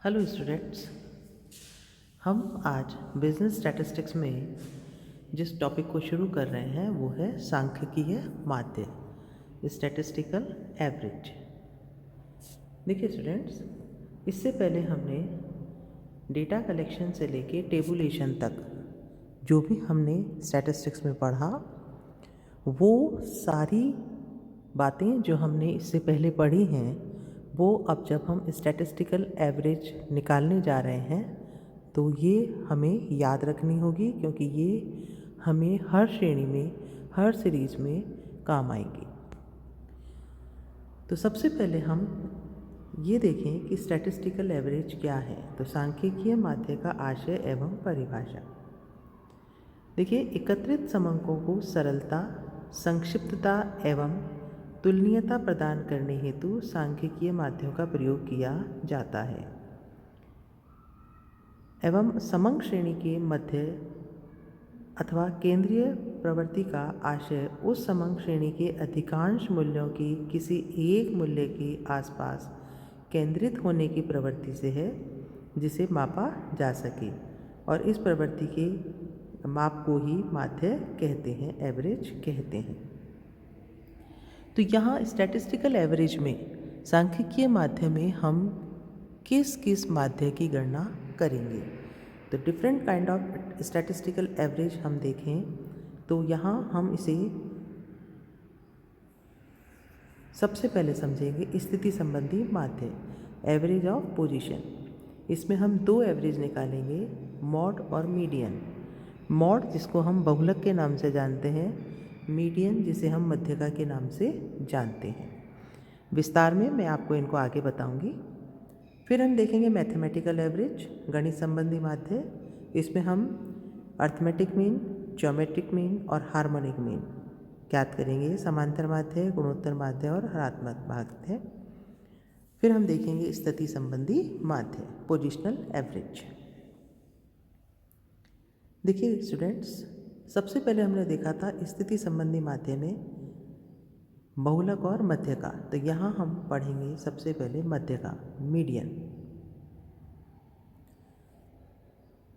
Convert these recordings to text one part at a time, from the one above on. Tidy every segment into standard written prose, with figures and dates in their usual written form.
Hello students. हम आज business statistics में जिस टॉपिक को शुरू कर रहे हैं वो है सांख्यिकीय माध्य, स्टैटिस्टिकल एवरेज। देखिए स्टूडेंट्स, इससे पहले हमने डेटा कलेक्शन से लेके टेबुलेशन तक जो भी हमने स्टैटिस्टिक्स में पढ़ा, वो सारी बातें जो हमने इससे पहले पढ़ी हैं वो अब जब हम स्टैटिस्टिकल एवरेज निकालने जा रहे हैं तो ये हमें याद रखनी होगी, क्योंकि ये हमें हर श्रेणी में, हर सीरीज़ में काम आएगी। तो सबसे पहले हम ये देखें कि स्टैटिस्टिकल एवरेज क्या है। तो सांख्यिकीय माध्य का आशय एवं परिभाषा। देखिए, एकत्रित समंकों को सरलता, संक्षिप्तता एवं तुलनीयता प्रदान करने हेतु सांख्यिकीय माध्यों का प्रयोग किया जाता है एवं समंक श्रेणी के मध्य अथवा केंद्रीय प्रवृत्ति का आशय उस समंक श्रेणी के अधिकांश मूल्यों की किसी एक मूल्य के आसपास केंद्रित होने की प्रवृत्ति से है जिसे मापा जा सके, और इस प्रवृत्ति के माप को ही माध्य कहते हैं, एवरेज कहते हैं। तो यहाँ स्टैटिस्टिकल एवरेज में, सांख्यिकीय माध्य में हम किस किस माध्य की गणना करेंगे। तो different kind of statistical average हम देखें तो यहाँ हम इसे सबसे पहले समझेंगे स्थिति संबंधी माध्य, एवरेज ऑफ पोजीशन। इसमें हम दो एवरेज निकालेंगे, मॉड और मीडियन। मॉड जिसको हम बहुलक के नाम से जानते हैं, मीडियन जिसे हम मध्यका के नाम से जानते हैं। विस्तार में मैं आपको इनको आगे बताऊंगी। फिर हम देखेंगे मैथमेटिकल एवरेज, गणित संबंधी माध्य। इसमें हम अर्थमेटिक मीन, ज्योमेट्रिक मीन और हार्मोनिक मीन ज्ञात करेंगे। समांतर माध्य, गुणोत्तर माध्य और हरात्मक माध्य। फिर हम देखेंगे स्थिति संबंधी माध्य, पोजिशनल एवरेज। देखिए स्टूडेंट्स, सबसे पहले हमने देखा था स्थिति संबंधी माध्य में बहुलक और मध्यका। तो यहाँ हम पढ़ेंगे सबसे पहले मध्यका, मीडियन।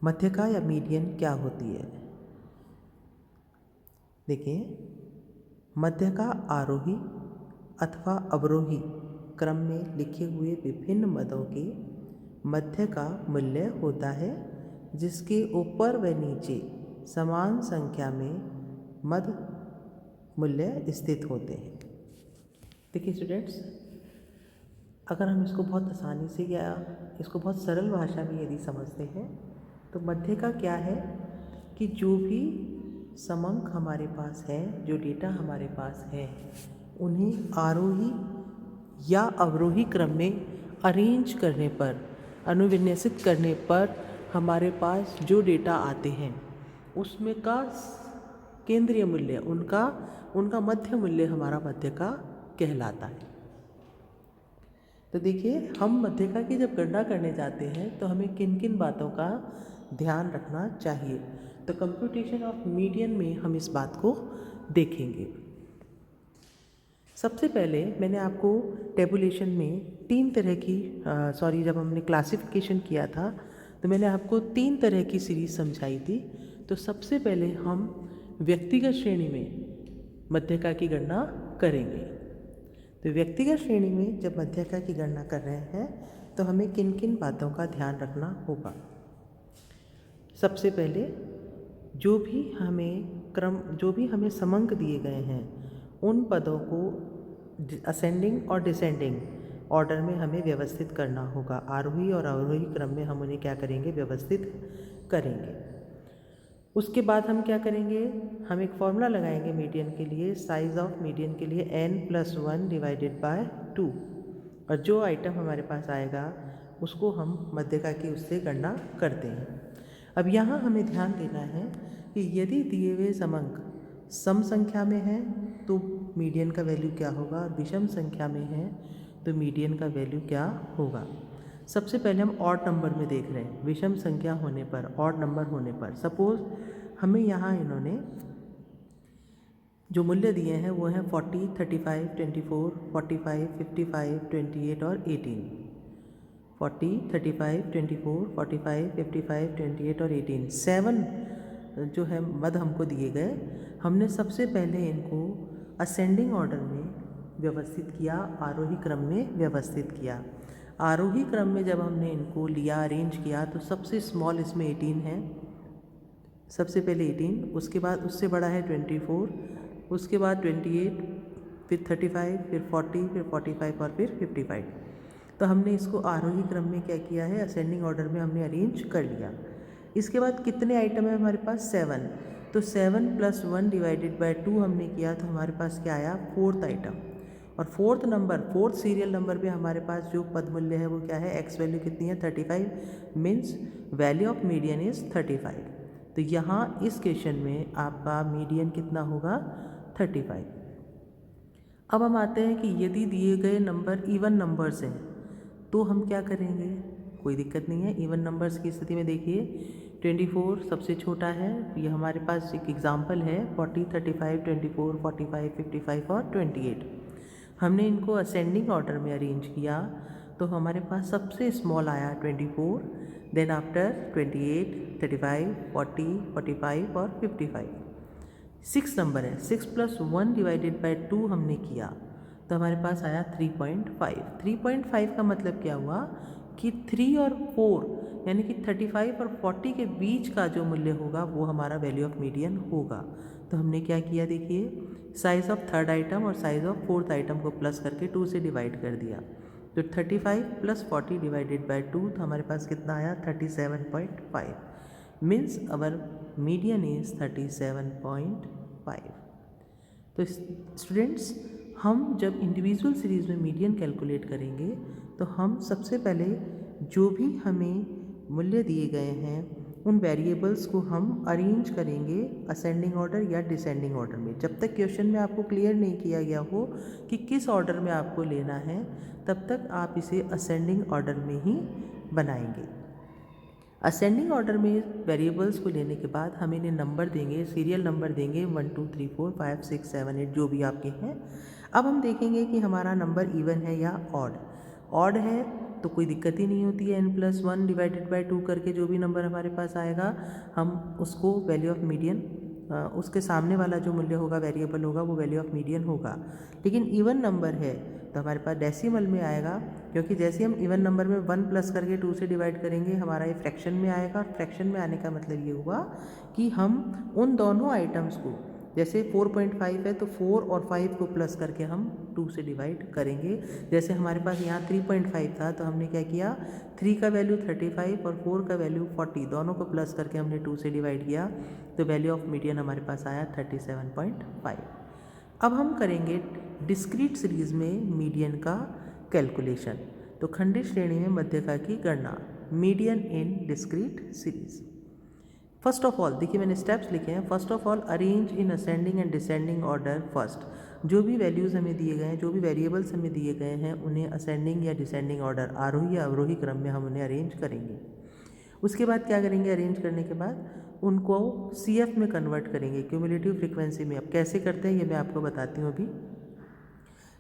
मध्यका या मीडियन क्या होती है? देखिए, मध्यका आरोही अथवा अवरोही क्रम में लिखे हुए विभिन्न मदों के मध्य का मूल्य होता है, जिसके ऊपर व नीचे समान संख्या में मद मूल्य स्थित होते हैं। देखिए स्टूडेंट्स, अगर हम इसको बहुत आसानी से या इसको बहुत सरल भाषा में यदि समझते हैं तो मध्य का क्या है कि जो भी समंक हमारे पास है, जो डेटा हमारे पास है, उन्हें आरोही या अवरोही क्रम में अरेंज करने पर, अनुविन्यसित करने पर हमारे पास जो डेटा आते हैं उसमें का केंद्रीय मूल्य, उनका मध्य मूल्य हमारा मध्यका कहलाता है। तो देखिए, हम मध्यका की जब गणना करने जाते हैं तो हमें किन किन बातों का ध्यान रखना चाहिए। तो कंप्यूटेशन ऑफ मीडियन में हम इस बात को देखेंगे। सबसे पहले मैंने आपको टेबुलेशन में तीन तरह की जब हमने क्लासिफिकेशन किया था तो मैंने आपको तीन तरह की सीरीज समझाई थी। तो सबसे पहले हम व्यक्तिगत श्रेणी में मध्यका की गणना करेंगे। तो व्यक्तिगत श्रेणी में जब मध्यका की गणना कर रहे हैं तो हमें किन किन बातों का ध्यान रखना होगा। सबसे पहले जो भी हमें समंक दिए गए हैं उन पदों को असेंडिंग और डिसेंडिंग ऑर्डर में हमें व्यवस्थित करना होगा। आरोही और अवरोही क्रम में हम उन्हें क्या करेंगे, व्यवस्थित करेंगे। उसके बाद हम क्या करेंगे, हम एक फॉर्मूला लगाएंगे मीडियन के लिए, साइज ऑफ मीडियन के लिए n+1 डिवाइडेड बाय 2, और जो आइटम हमारे पास आएगा उसको हम मध्यका की उससे गणना करते हैं। अब यहाँ हमें ध्यान देना है कि यदि दिए हुए समंक सम संख्या में है तो मीडियन का वैल्यू क्या होगा, और विषम संख्या में है तो मीडियन का वैल्यू क्या होगा। सबसे पहले हम ऑड नंबर में देख रहे हैं, विषम संख्या होने पर, ऑड नंबर होने पर। सपोज हमें यहाँ इन्होंने जो मूल्य दिए हैं वो हैं 40, 35, 24, 45, 55, 28 और 18। 40, 35, 24, 45, 55, 28 और 18, 7 जो है मद हमको दिए गए। हमने सबसे पहले इनको असेंडिंग ऑर्डर में व्यवस्थित किया, आरोही क्रम में व्यवस्थित किया। आरोही क्रम में जब हमने इनको लिया, अरेंज किया, तो सबसे स्मॉल इसमें 18 है, सबसे पहले 18, उसके बाद उससे बड़ा है 24, उसके बाद 28, फिर 35, फिर 40, फिर 45 और फिर 55। तो हमने इसको आरोही क्रम में क्या किया है, असेंडिंग ऑर्डर में हमने अरेंज कर लिया। इसके बाद कितने आइटम है हमारे पास, 7। तो 7 + 1 डिवाइडेड बाय 2 हमने किया, तो हमारे पास क्या आया, 4th आइटम। और 4th number, 4th serial number पे हमारे पास जो पद मूल्य है वो क्या है, एक्स वैल्यू कितनी है, 35, means value of median is 35। तो यहाँ इस क्वेश्चन में आपका मीडियन कितना होगा, 35। अब हम आते हैं कि यदि दिए गए नंबर इवन नंबर्स हैं तो हम क्या करेंगे, कोई दिक्कत नहीं है। इवन नंबर्स की स्थिति में देखिए 24 सबसे छोटा है, ये हमारे पास एक एग्जांपल है, 40, 35, 24, 45, 55 और 28। हमने इनको असेंडिंग ऑर्डर में अरेंज किया, तो हमारे पास सबसे स्मॉल आया 24, देन आफ्टर 28, 35, 40, 45 और 55। 6 नंबर है, 6 + 1 डिवाइडेड बाय 2 हमने किया, तो हमारे पास आया 3.5। 3.5 का मतलब क्या हुआ कि 3 और 4 यानी कि 35 और 40 के बीच का जो मूल्य होगा वो हमारा वैल्यू ऑफ मीडियन होगा। तो हमने क्या किया, देखिए साइज़ ऑफ 3rd आइटम और साइज़ ऑफ 4th आइटम को प्लस करके 2 से डिवाइड कर दिया। तो 35 + 40 डिवाइडेड बाय 2, तो हमारे पास कितना आया, 37.5, मीन्स अवर मीडियन इज़ 37.5। तो स्टूडेंट्स, हम जब इंडिविजुअल सीरीज़ में मीडियन कैलकुलेट करेंगे तो हम सबसे पहले जो भी हमें मूल्य दिए गए हैं उन वेरिएबल्स को हम अरेंज करेंगे असेंडिंग ऑर्डर या डिसेंडिंग ऑर्डर में। जब तक क्वेश्चन में आपको क्लियर नहीं किया गया हो कि किस ऑर्डर में आपको लेना है, तब तक आप इसे असेंडिंग ऑर्डर में ही बनाएंगे। असेंडिंग ऑर्डर में वेरिएबल्स को लेने के बाद हम इन्हें नंबर देंगे, सीरियल नंबर देंगे 1 2 3 4 5 6 7 8 जो भी आपके हैं। अब हम देखेंगे कि हमारा नंबर इवन है या ऑड। ऑड है तो कोई दिक्कत ही नहीं होती है, n+1 डिवाइडेड बाय 2 करके जो भी नंबर हमारे पास आएगा हम उसको वैल्यू ऑफ मीडियन, उसके सामने वाला जो मूल्य होगा वेरिएबल होगा वो वैल्यू ऑफ मीडियन होगा। लेकिन इवन नंबर है तो हमारे पास डेसिमल में आएगा, क्योंकि जैसे हम इवन नंबर में 1 प्लस करके 2 से डिवाइड करेंगे हमारा ये फ्रैक्शन में आएगा। और फ्रैक्शन में आने का मतलब ये हुआ कि हम उन दोनों आइटम्स को, जैसे 4.5 है तो 4 और 5 को प्लस करके हम 2 से डिवाइड करेंगे। जैसे हमारे पास यहाँ 3.5 था तो हमने क्या किया, 3 का वैल्यू 35 और 4 का वैल्यू 40, दोनों को प्लस करके हमने 2 से डिवाइड किया, तो वैल्यू ऑफ मीडियन हमारे पास आया 37.5। अब हम करेंगे डिस्क्रीट सीरीज़ में मीडियन का कैलकुलेशन। तो खंडित श्रेणी में मध्यका की गणना, median in discrete series. First of all देखिए मैंने स्टेप्स लिखे हैं। First of all arrange in ascending and descending order first. जो भी वैल्यूज़ हमें दिए गए हैं, जो भी वेरिएबल्स हमें दिए गए हैं, उन्हें असेंडिंग या डिसेंडिंग ऑर्डर, आरोही या अवरोही क्रम में हम उन्हें अरेंज करेंगे। उसके बाद क्या करेंगे, अरेंज करने के बाद उनको CF में कन्वर्ट करेंगे, क्यूमुलेटिव फ्रीक्वेंसी में। अब कैसे करते हैं ये मैं आपको बताती हूँ अभी।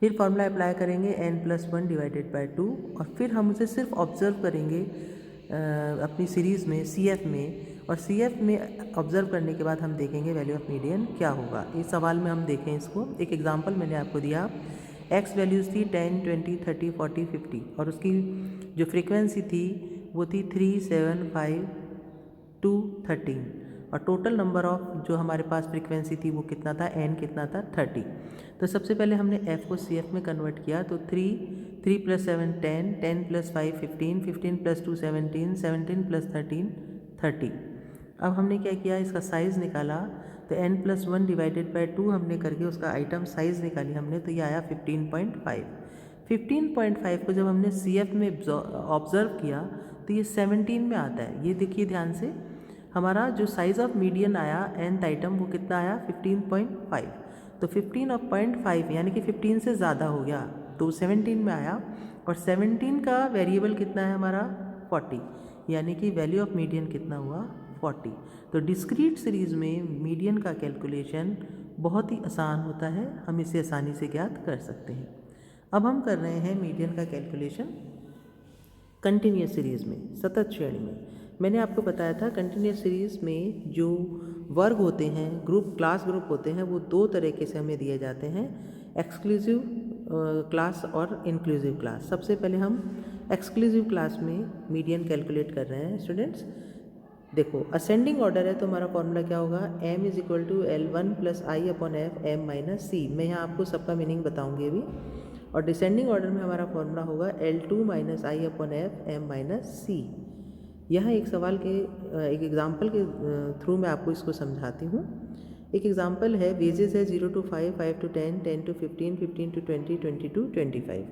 फिर फॉर्मूला अप्लाई करेंगे n+1 डिवाइडेड बाय 2, और फिर हम उसे सिर्फ ऑब्जर्व करेंगे अपनी सीरीज़ में CF में, और CF में ऑब्जर्व करने के बाद हम देखेंगे वैल्यू ऑफ मीडियन क्या होगा। इस सवाल में हम देखें इसको, एक एग्जांपल मैंने आपको दिया। एक्स वैल्यूज़ थी 10, 20, 30, 40, 50, और उसकी जो फ्रीक्वेंसी थी वो थी 3, 7, 5, 2, 13, और टोटल नंबर ऑफ जो हमारे पास फ्रीक्वेंसी थी वो कितना था, n कितना था, 30। तो सबसे पहले हमने f को CF में कन्वर्ट किया, तो 3 + 7 10, 10 + 5 15, 15 + 2 17, 17 + 13 30। अब हमने क्या किया, इसका साइज़ निकाला, तो n+1 डिवाइडेड बाय 2 हमने करके उसका आइटम साइज़ निकाली हमने, तो ये आया 15.5। 15.5 को जब हमने CF में ऑब्ज़र्व किया तो ये 17 में आता है। ये देखिए ध्यान से, हमारा जो साइज़ ऑफ मीडियन आया nth आइटम वो कितना आया, 15.5। तो 15.5 यानी कि 15 से ज़्यादा हो गया, तो 17 में आया। और 17 का वेरिएबल कितना है हमारा, 40, यानी कि वैल्यू ऑफ मीडियन कितना हुआ, 40। तो डिस्क्रीट सीरीज़ में मीडियन का कैलकुलेशन बहुत ही आसान होता है, हम इसे आसानी से ज्ञात कर सकते हैं। अब हम कर रहे हैं मीडियन का कैलकुलेशन कंटिन्यूस सीरीज़ में, सतत श्रेणी में। मैंने आपको बताया था कंटिन्यूस सीरीज़ में जो वर्ग होते हैं, क्लास ग्रुप होते हैं, वो दो तरीके से हमें दिए जाते हैं, एक्सक्लूसिव क्लास और इंक्लूसिव क्लास। सबसे पहले हम एक्सक्लूसिव क्लास में मीडियन कैलकुलेट कर रहे हैं स्टूडेंट्स। देखो असेंडिंग ऑर्डर है तो हमारा फॉर्मूला क्या होगा, m is equal to L1 plus I upon F M minus C. मैं यहाँ आपको सबका मीनिंग बताऊंगी अभी। और डिसेंडिंग ऑर्डर में हमारा फॉर्मूला होगा L2 माइनस आई अपॉन एफ एम माइनस सी। यहाँ एक सवाल के एक एग्जाम्पल के थ्रू मैं आपको इसको समझाती हूँ। एक एग्जाम्पल है, वेजेस है 0 to 5, 5 to 10, 10 to 15, 15 to 20, 20 to 25।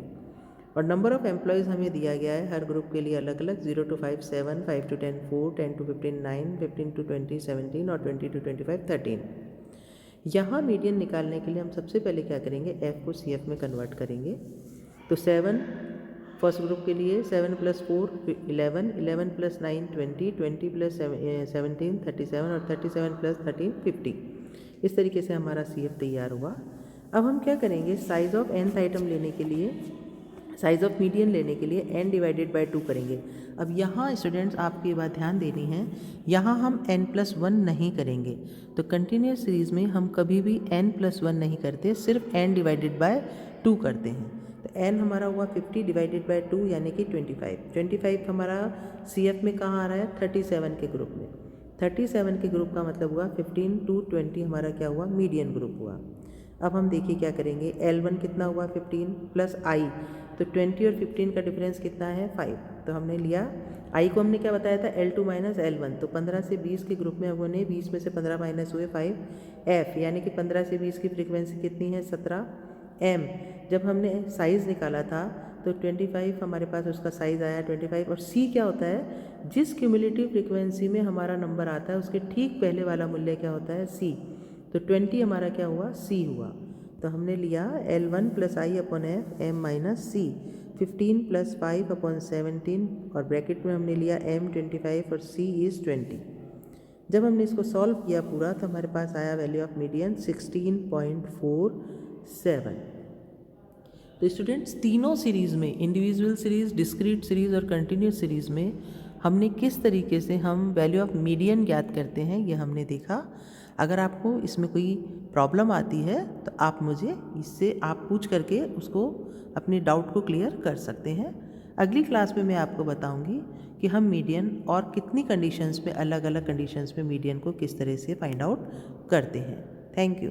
और नंबर ऑफ़ एम्प्लॉयज़ हमें दिया गया है हर ग्रुप के लिए अलग अलग, 0 to 5 7, 5 to 10 4, 10 to 15 9, 15 to 20 17 और 20 to 25 13। यहाँ मीडियन निकालने के लिए हम सबसे पहले क्या करेंगे, f को CF में कन्वर्ट करेंगे। तो 7 फर्स्ट ग्रुप के लिए 7 + 4 11, 11 + 9 20, 20 + 17 37 और 37 + 13 50। इस तरीके से हमारा CF तैयार हुआ। अब हम क्या करेंगे, साइज़ ऑफ nth आइटम लेने के लिए, साइज़ ऑफ मीडियन लेने के लिए n डिवाइडेड बाय 2 करेंगे। अब यहाँ स्टूडेंट्स आपको ये बात ध्यान देनी है, यहाँ हम n+1 नहीं करेंगे। तो कंटिन्यूस सीरीज़ में हम कभी भी n+1 नहीं करते, सिर्फ n डिवाइडेड बाय 2 करते हैं। तो n हमारा हुआ 50 डिवाइडेड बाय 2 यानी कि 25। 25 हमारा CF में कहाँ आ रहा है, 37 के ग्रुप में। 37 के ग्रुप का मतलब हुआ 15 to 20 हमारा क्या हुआ, मीडियन ग्रुप हुआ। अब हम देखिए क्या करेंगे, L1 कितना हुआ 15 प्लस I, तो 20 और 15 का डिफरेंस कितना है 5। तो हमने लिया I को, हमने क्या बताया था L2 माइनस L1। तो 15 से 20 के ग्रुप में अब उन्हें 20 में से 15 माइनस हुए 5 F, यानी कि 15 से 20 की फ्रीक्वेंसी कितनी है 17 M। जब हमने साइज़ निकाला था तो 25 हमारे पास उसका साइज़ आया 25। और C क्या होता है, जिस क्यूमुलेटिव फ्रीक्वेंसी में हमारा नंबर आता है उसके ठीक पहले वाला मूल्य क्या होता है C। तो 20 हमारा क्या हुआ, C हुआ। तो हमने लिया L1 plus I upon F M minus C, 15 + 5 upon 17 और ब्रैकेट में हमने लिया M 25 और C इज़ 20। जब हमने इसको सॉल्व किया पूरा तो हमारे पास आया वैल्यू ऑफ मीडियन 16.47। तो स्टूडेंट्स तीनों सीरीज़ में, इंडिविजुअल सीरीज़, डिस्क्रीट सीरीज़ और कंटिन्यूस सीरीज़ में हमने किस तरीके से हम वैल्यू ऑफ मीडियन ज्ञात करते हैं ये हमने देखा। अगर आपको इसमें कोई प्रॉब्लम आती है तो आप मुझे इससे आप पूछ करके उसको अपने डाउट को क्लियर कर सकते हैं। अगली क्लास में मैं आपको बताऊंगी कि हम मीडियन और कितनी कंडीशंस में, अलग अलग कंडीशंस में मीडियन को किस तरह से फाइंड आउट करते हैं। Thank you.